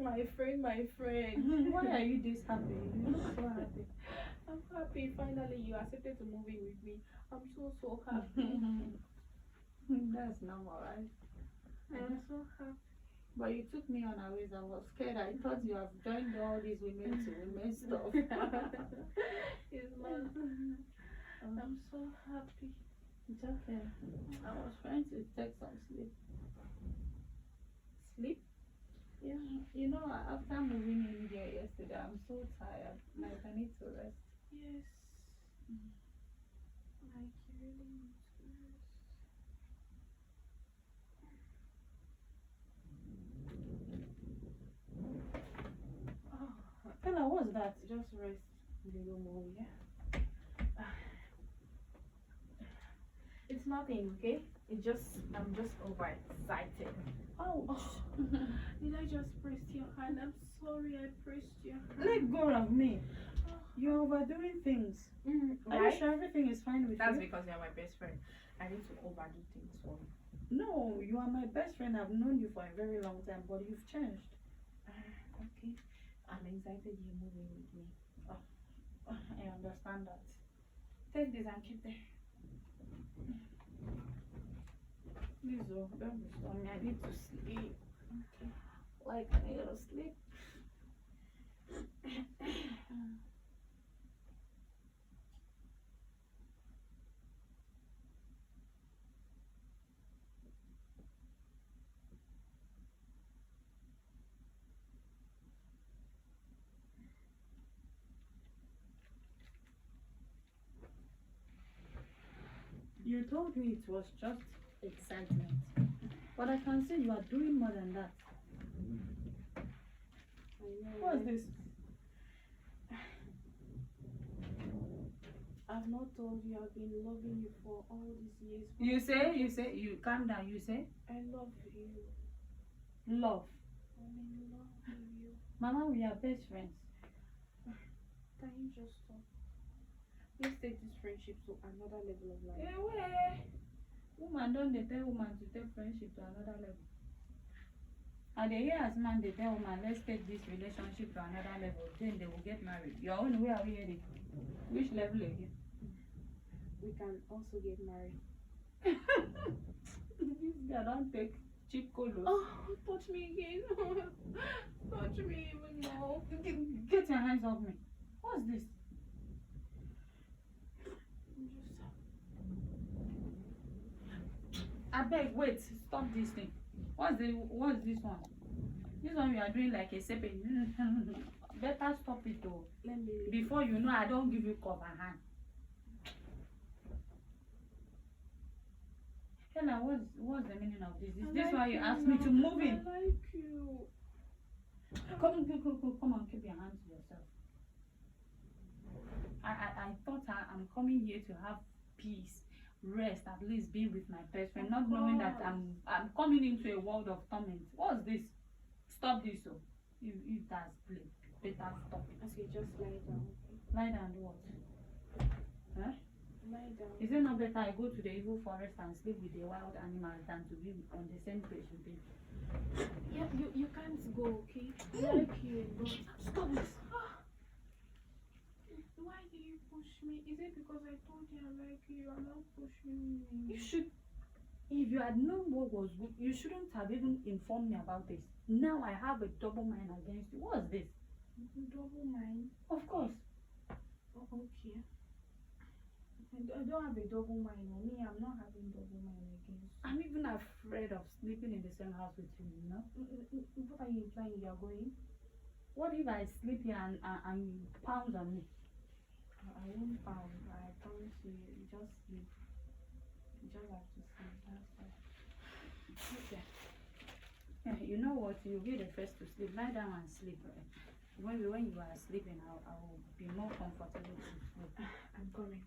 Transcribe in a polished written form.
My friend, my friend. Why are you this happy? You look so happy. I'm happy. Finally, you accepted to move in with me. I'm so happy. That's normal, right? I'm so happy. But you took me unawares. I was scared. I thought you have joined all these women to women stuff. It's not. I'm so happy. It's okay. I was trying to take some sleep. Sleep? Yeah, you know, after moving in here yesterday, I'm so tired. Like, I need to rest. Yes. Like you really need to rest. Oh, Ella, what's that? just rest a little more, yeah. It's nothing, okay? It's just I'm just overexcited. Oh, Did I just press your hand? I'm sorry I pressed your hand. let go of me. You're overdoing things. Are you Right? sure everything is fine with That's you? because you're my best friend. I need to overdo things for you. No, you are my best friend. I've known you for a very long time, but you've changed. Okay. I'm excited you're moving with me. I understand that. Take this and keep there. Please, oh, don't be I sorry. need to sleep. Okay. Like, I need to sleep. You told me it was just excitement, but I can see you are doing more than that. I know. What's this? I've not told you I've been loving you for all these years. You calm down, you say? I love you. Love. I'm in love with you. Mama, we are best friends. Can you just stop? Let's take this friendship to another level of life. Where? Woman don't they tell woman to take friendship to another level. And they hear as man they tell woman, let's take this relationship to another level, then they will get married. Your own, where are we heading? Which level again? We can also get married. This guy don't take cheap colos. Oh, touch me again. Touch me even more. Get your hands off me. What's this? I beg, wait, stop this thing. What's this one? This one you are doing like a sepe. Better stop it though. Let me. Before you know, I don't give you cover hand. Ella, what's the meaning of this? Is this why you asked me to move in? I like you. Come on, keep your hands to yourself. I thought I'm coming here to have peace, rest, at least be with my best friend, not knowing that I'm coming into a world of torment. What's this? Stop this, so if that's play, better stop it. Okay, just lie down. Lie down, do what? Huh? Lie down. Is it not better I go to the evil forest and sleep with the wild animals than to be on the same place with them? Yeah, you can't go, okay? I like you, but Stop this. why do you push me? Is it because I told you I like you? You're not pushing me. You should, if you had known what was good, you shouldn't have even informed me about this. Now I have a double mind against you. What's this? Double mind? Of course. Oh, okay. I don't have a double mind on me. I'm not having double mind against you. I'm even afraid of sleeping in the same house with you, you know? What are you implying you are going? What if I sleep here and you pound on me? I won't pound. I promise you. You just sleep. You just have to sleep. That's all. Okay. Yeah, you know what? You'll be the first to sleep. Lie down and sleep. Right? When you are sleeping, I will be more comfortable to sleep. I'm coming.